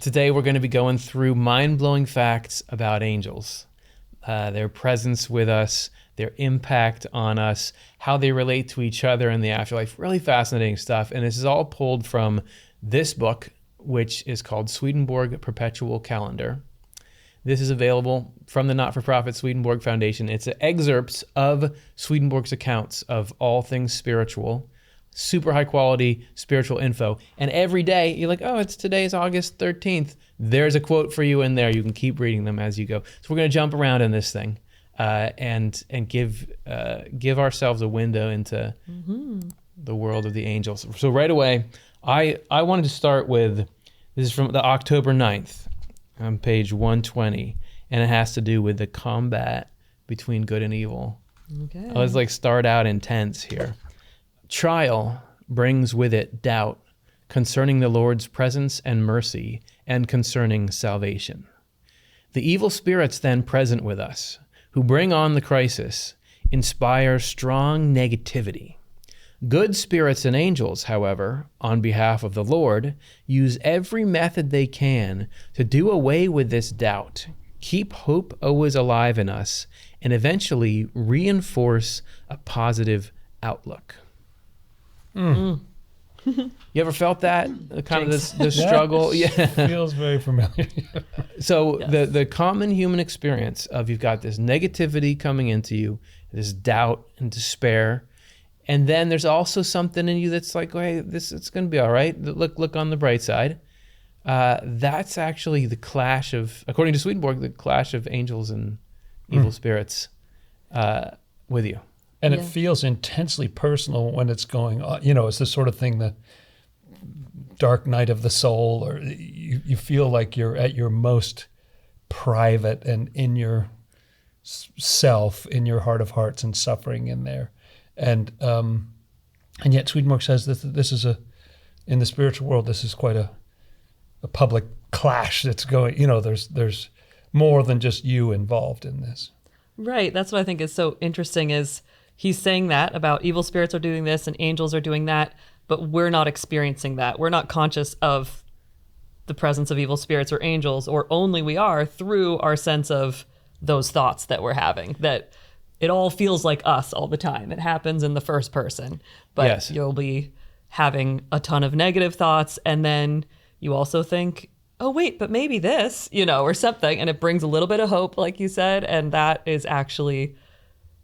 Today we're going to be going through mind-blowing facts about angels, their presence with us, their impact on us, how they relate to each other in the afterlife. Really fascinating stuff. And this is all pulled from this book, which is called Swedenborg Perpetual Calendar. This is available from the not-for-profit Swedenborg Foundation. It's excerpts of Swedenborg's accounts of all things spiritual, super high quality spiritual info. And every day you're like, oh, today's August 13th. There's a quote for you in there. You can keep reading them as you go. So we're going to jump around in this thing and give ourselves a window into the world of the angels. So right away, I wanted to start with, this is from the October 9th. On page 120, and it has to do with the combat between good and evil. Okay. Let's start out intense here. Trial brings with it doubt concerning the Lord's presence and mercy and concerning salvation. The evil spirits then present with us, who bring on the crisis, inspire strong negativity. Good spirits and angels, however, on behalf of the Lord, use every method they can to do away with this doubt, keep hope always alive in us, and eventually reinforce a positive outlook. You ever felt that? Kind of this struggle? Yeah. Feels very familiar. So Yes. the common human experience of you've got this negativity coming into you, this doubt and despair, and then there's also something in you that's like, hey, it's going to be all right. Look on the bright side. That's actually the clash of, according to Swedenborg, the clash of angels and evil spirits with you. And Yeah. it feels intensely personal when it's going on. It's the sort of thing that dark night of the soul, or you feel like you're at your most private and in your self, in your heart of hearts, and suffering in there. And yet Swedenborg says that this is in the spiritual world, this is quite a public clash that's going, there's more than just you involved in this. Right. That's what I think is so interesting is he's saying that about evil spirits are doing this and angels are doing that, but we're not experiencing that. We're not conscious of the presence of evil spirits or angels, or only we are through our sense of those thoughts that we're having, that it all feels like us all the time. It happens in the first person, but Yes. You'll be having a ton of negative thoughts. And then you also think, oh, wait, but maybe this, or something. And it brings a little bit of hope, like you said. And that is actually,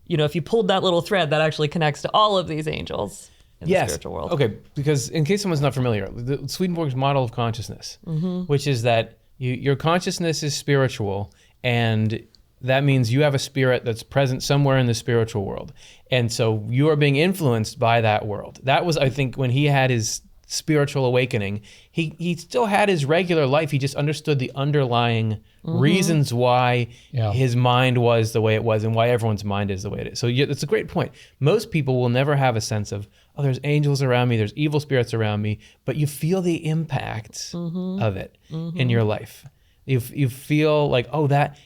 if you pulled that little thread, that actually connects to all of these angels in the spiritual world. Okay, because in case someone's not familiar, Swedenborg's model of consciousness, which is that your consciousness is spiritual, and that means you have a spirit that's present somewhere in the spiritual world. And so you are being influenced by that world. That was, I think, when he had his spiritual awakening, he still had his regular life. He just understood the underlying reasons why his mind was the way it was and why everyone's mind is the way it is. So it's a great point. Most people will never have a sense of, oh, there's angels around me, there's evil spirits around me, but you feel the impact of it in your life. You feel like, oh, that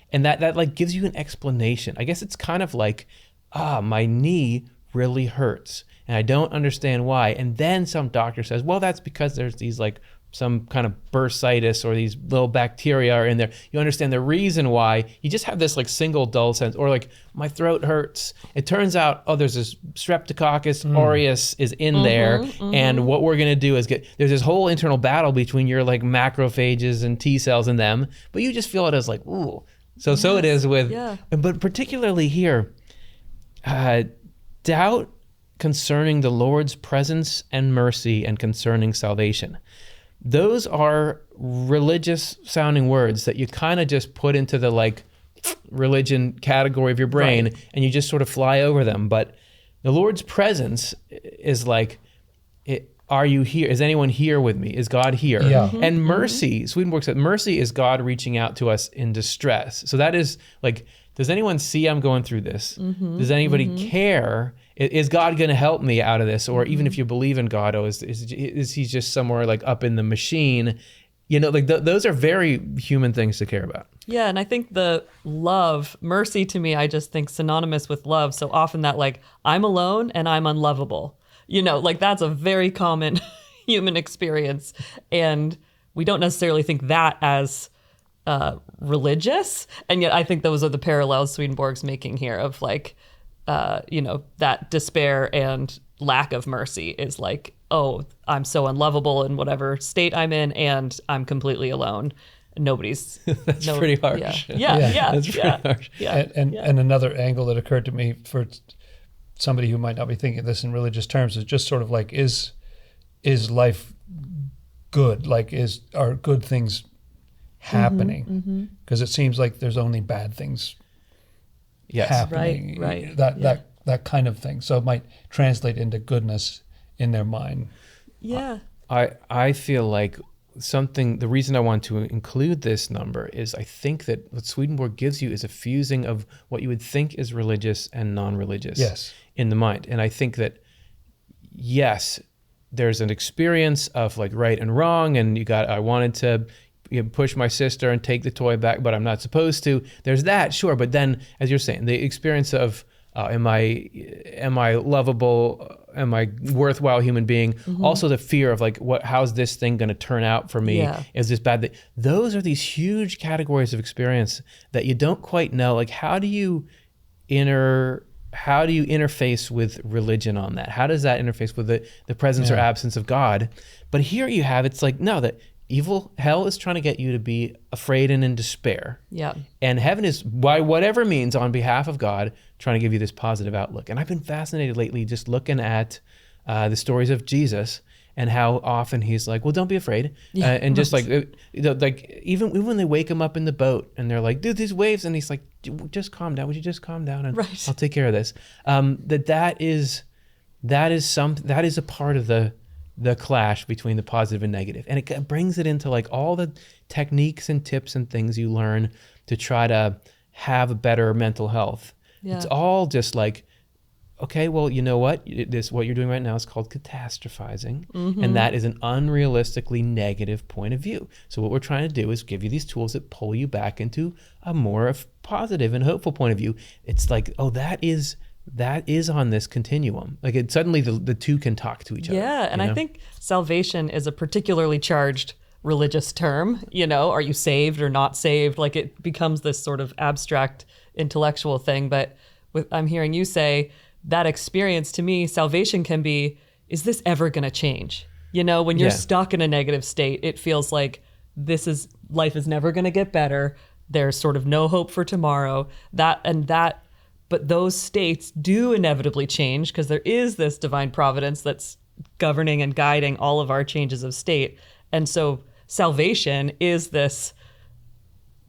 like gives you an explanation. I guess it's kind of like, my knee really hurts and I don't understand why. And then some doctor says, well, that's because there's these like some kind of bursitis or these little bacteria are in there. You understand the reason why. You just have this like single dull sense, or like my throat hurts. It turns out, oh, there's this Streptococcus aureus is in there. And what we're going to do is there's this whole internal battle between your like macrophages and T cells and them, but you just feel it as like, ooh. So it is with, but particularly here, doubt concerning the Lord's presence and mercy and concerning salvation. Those are religious sounding words that you kind of just put into the like religion category of your brain, and you just sort of fly over them. But the Lord's presence is like, are you here? Is anyone here with me? Is God here? Yeah. And mercy, Swedenborg said, mercy is God reaching out to us in distress. So that is like, does anyone see I'm going through this? Does anybody care? Is God going to help me out of this? Or even if you believe in God, is he just somewhere like up in the machine? Like those are very human things to care about. Yeah, and I think the love, mercy to me, I just think synonymous with love. So often that like, I'm alone and I'm unlovable. Like that's a very common human experience. And we don't necessarily think that as religious. And yet I think those are the parallels Swedenborg's making here of like, that despair and lack of mercy is like, oh, I'm so unlovable in whatever state I'm in, and I'm completely alone. Nobody's. That's pretty harsh. Yeah. That's pretty harsh. Yeah. And another angle that occurred to me for somebody who might not be thinking of this in religious terms is just sort of like, is life good? Like, are good things happening? Because it seems like there's only bad things happening. Right. That kind of thing. So it might translate into goodness in their mind. Yeah. I feel like the reason I want to include this number is I think that what Swedenborg gives you is a fusing of what you would think is religious and non-religious in the mind. And I think that, yes, there's an experience of like right and wrong, and I wanted to push my sister and take the toy back, but I'm not supposed to. There's that, sure. But then, as you're saying, the experience of am I lovable? Am I worthwhile human being? Also the fear of like, how's this thing going to turn out for me? Yeah. Is this bad? Those are these huge categories of experience that you don't quite know. Like, how do you interface with religion on that? How does that interface with the presence or absence of God? But here you have, it's like, no, that hell is trying to get you to be afraid and in despair. Yeah. And heaven is, by whatever means, on behalf of God, trying to give you this positive outlook. And I've been fascinated lately just looking at the stories of Jesus and how often he's like, well, don't be afraid. And just like even when they wake him up in the boat and they're like, dude, these waves. And he's like, just calm down. Would you just calm down? And I'll take care of this. That is a part of the clash between the positive and negative. And it brings it into like all the techniques and tips and things you learn to try to have a better mental health. Yeah. It's all just like, okay, well, you know what? What you're doing right now is called catastrophizing. And that is an unrealistically negative point of view. So what we're trying to do is give you these tools that pull you back into a more positive and hopeful point of view. It's like, oh, that is on this continuum. Like suddenly the two can talk to each other. Yeah, and I think salvation is a particularly charged religious term. Are you saved or not saved? Like it becomes this sort of abstract intellectual thing. But I'm hearing you say that experience, to me, salvation can be, is this ever going to change? When you're stuck in a negative state, it feels like life is never going to get better. There's sort of no hope for tomorrow. But those states do inevitably change because there is this divine providence that's governing and guiding all of our changes of state. And so salvation is this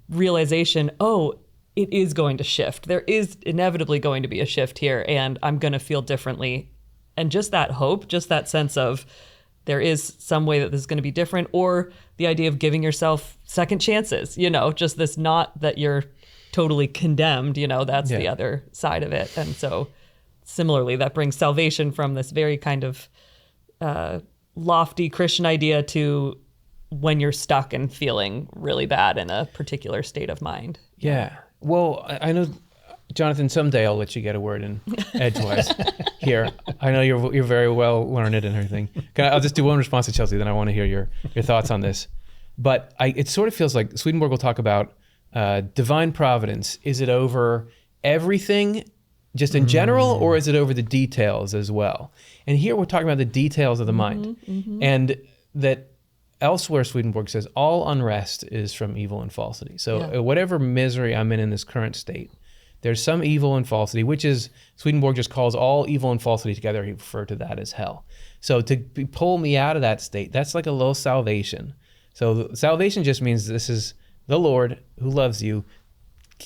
realization, oh, it is going to shift. There is inevitably going to be a shift here, and I'm going to feel differently. And just that hope, just that sense of there is some way that this is going to be different, or the idea of giving yourself second chances, just this, not that you're totally condemned, that's the other side of it. And so similarly, that brings salvation from this very kind of lofty Christian idea to when you're stuck and feeling really bad in a particular state of mind. Yeah. Well, I know, Jonathan, someday I'll let you get a word in edgewise here. I know you're very well learned and everything. I'll just do one response to Chelsea, then I want to hear your thoughts on this. But it sort of feels like Swedenborg will talk about divine providence. Is it over everything just in general, or is it over the details as well? And here we're talking about the details of the mind. And that elsewhere Swedenborg says all unrest is from evil and falsity. So whatever misery I'm in this current state, there's some evil and falsity, which is, Swedenborg just calls all evil and falsity together. He referred to that as hell. So to pull me out of that state, that's like a little salvation. So salvation just means this is the Lord who loves you,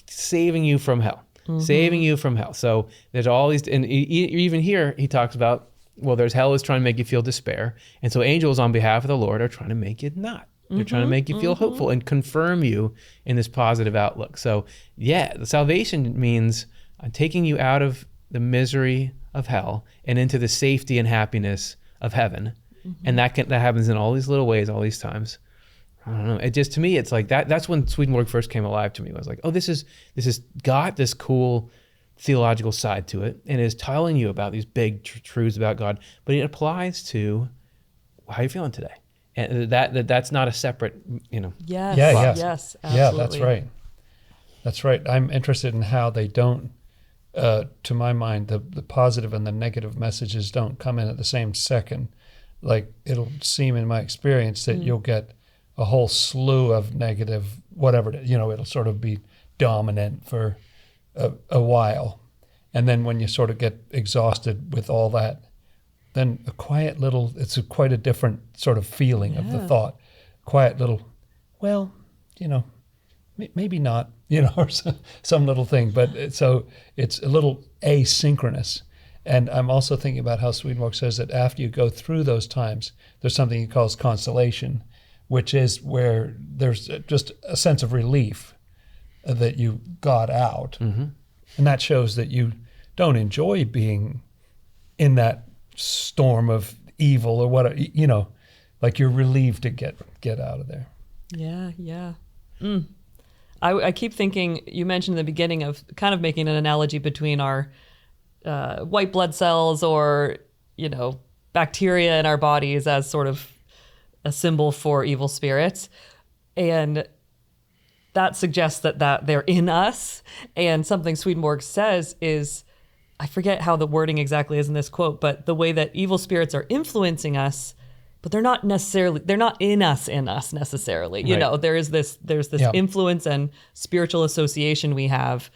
saving you from hell, saving you from hell. So there's all these, and even here he talks about, well, there's hell is trying to make you feel despair. And so angels on behalf of the Lord are trying to make it not. They're trying to make you feel hopeful and confirm you in this positive outlook. So the salvation means I'm taking you out of the misery of hell and into the safety and happiness of heaven. And that happens in all these little ways, all these times. I don't know. It just, to me, it's like that's when Swedenborg first came alive to me. I was like, oh, this is got this cool theological side to it, and is telling you about these big truths about God, but it applies to how you're feeling today. and that's not a separate, Yes. Yeah. Yes. Yeah, Absolutely. that's right. That's right. I'm interested in how they don't, to my mind, the positive and the negative messages don't come in at the same second. Like it'll seem in my experience that you'll get a whole slew of negative, whatever, it'll sort of be dominant for a while. And then when you sort of get exhausted with all that, then it's quite a different sort of feeling of the thought. Quiet little, well, maybe not, or some little thing. But so it's a little asynchronous. And I'm also thinking about how Swedenborg says that after you go through those times, there's something he calls consolation, which is where there's just a sense of relief that you got out. Mm-hmm. And that shows that you don't enjoy being in that storm of evil or whatever, like you're relieved to get out of there. Yeah. I keep thinking, you mentioned in the beginning of kind of making an analogy between our white blood cells or, bacteria in our bodies as sort of a symbol for evil spirits. And that suggests that they're in us. And something Swedenborg says is, I forget how the wording exactly is in this quote, but the way that evil spirits are influencing us, but they're not in us necessarily. Right. There's this influence and spiritual association we have.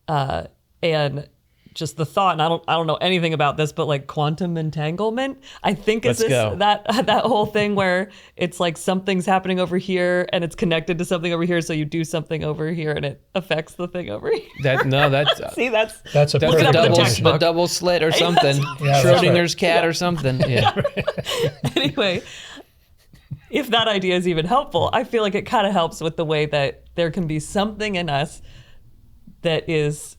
And just the thought, and I don't know anything about this, but like quantum entanglement, I think is that whole thing where it's like something's happening over here and it's connected to something over here, so you do something over here and it affects the thing over here. That's See, that's a the double slit or something. Yeah, Schrodinger's cat or something. Yeah. Anyway, if that idea is even helpful, I feel like it kind of helps with the way that there can be something in us that is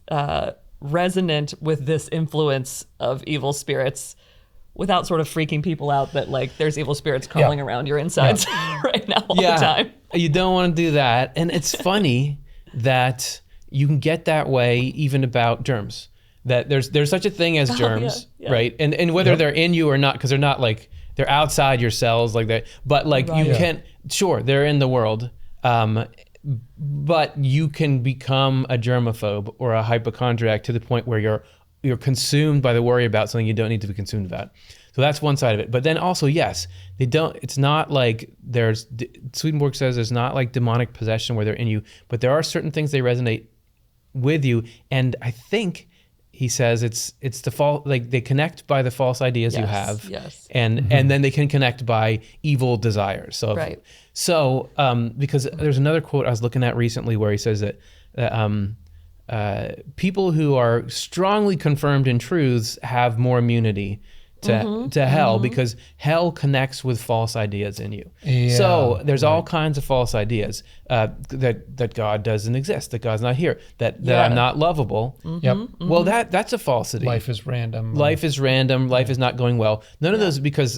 resonant with this influence of evil spirits without sort of freaking people out that like there's evil spirits crawling around your insides right now all the time. You don't want to do that. And it's funny that you can get that way even about germs. That there's such a thing as germs, right? And whether they're in you or not, because they're not like, they're outside your cells like that. But like you can, sure, they're in the world. But you can become a germaphobe or a hypochondriac to the point where you're consumed by the worry about something you don't need to be consumed about. So that's one side of it. But then also, yes, it's not like Swedenborg says there's not like demonic possession where they're in you, but there are certain things they resonate with you. And I think he says it's the fault, like they connect by the false ideas you have. Yes. And then they can connect by evil desires. So right. So, because there's another quote I was looking at recently where he says that people who are strongly confirmed in truths have more immunity to hell because hell connects with false ideas in you. Yeah, so there's all kinds of false ideas that God doesn't exist, that God's not here, that I'm not lovable. Well, that's a falsity. Life is random. Life is random. Life is not going well. None of those because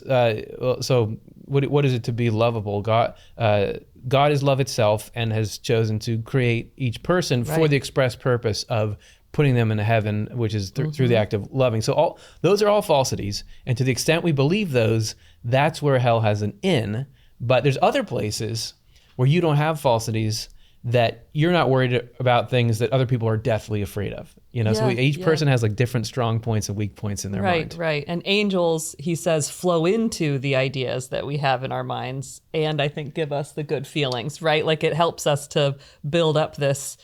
so. What is it to be lovable? God is love itself and has chosen to create each person for the express purpose of putting them into heaven, which is through the act of loving. So those are all falsities. And to the extent we believe those, that's where hell has an in. But there's other places where you don't have falsities, that you're not worried about things that other people are deathly afraid of. So each person has like different strong points and weak points in their mind. Right. And angels, he says, flow into the ideas that we have in our minds and I think give us the good feelings, right? Like it helps us to build up this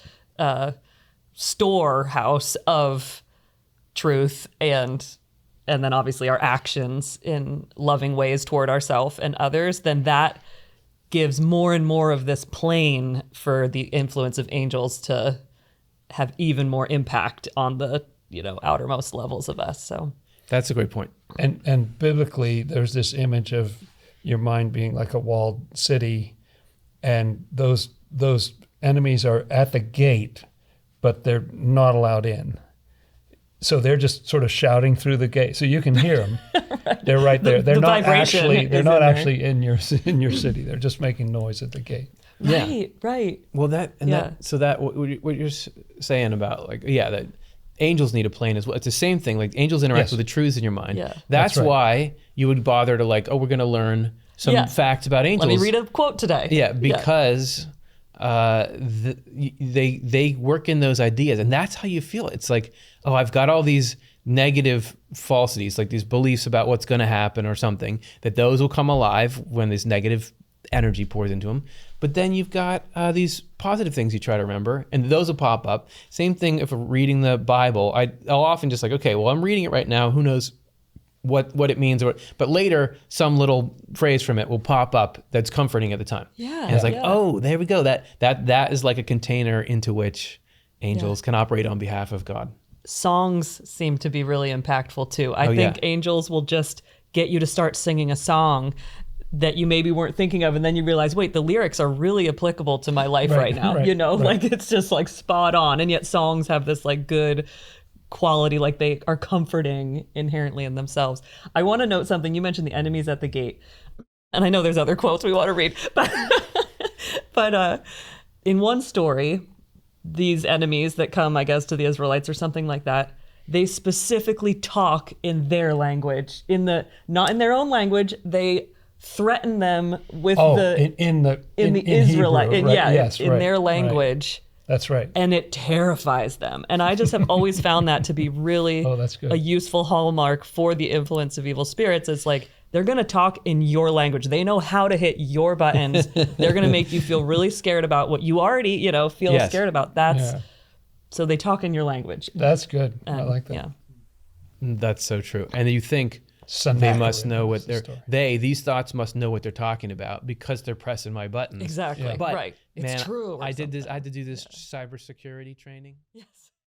storehouse of truth and then obviously our actions in loving ways toward ourselves and others, then that gives more and more of this plane for the influence of angels to have even more impact on the outermost levels of us. So that's a great point. And biblically, there's this image of your mind being like a walled city, and those enemies are at the gate, but they're not allowed in. So they're just sort of shouting through the gate, so you can hear them. Right. They're right there. They're not actually in your city. They're just making noise at the gate. Right. Well, what you're saying about that angels need a plane as well. It's the same thing. Like angels interact with the truths in your mind. Yeah. That's right. why you would bother to we're going to learn some facts about angels. Let me read a quote today. Yeah, because they work in those ideas, and that's how you feel. It's like, oh, I've got all these negative falsities, like these beliefs about what's going to happen or something, that those will come alive when this negative energy pours into them. But then you've got these positive things you try to remember, and those will pop up. Same thing if we're reading the Bible. I'll often just like, okay, well, I'm reading it right now. Who knows what it means? But later, some little phrase from it will pop up that's comforting at the time. Yeah. And it's like, oh, there we go. That is like a container into which angels can operate on behalf of God. Songs seem to be really impactful too. I think angels will just get you to start singing a song that you maybe weren't thinking of, and then you realize, wait, the lyrics are really applicable to my life right now. You know, like it's just like spot on. And yet songs have this like good quality, like they are comforting inherently in themselves. I want to note something. You mentioned the enemies at the gate, and I know there's other quotes we want to read, but in one story, these enemies that come, I guess, to the Israelites or something like that, they specifically talk in their language, not in their own language. They threaten them with in Israelite, Hebrew, in their language. That's right. And it terrifies them. And I just have always found that to be really that's good. A useful hallmark for the influence of evil spirits. It's like, they're going to talk in your language. They know how to hit your buttons. They're going to make you feel really scared about what you already, feel scared about. So they talk in your language. That's good. I like that. Yeah. That's so true. And you think they must know what these thoughts must know what they're talking about because they're pressing my buttons. Exactly. But, right. It's true. I had to do this cybersecurity training. Yes.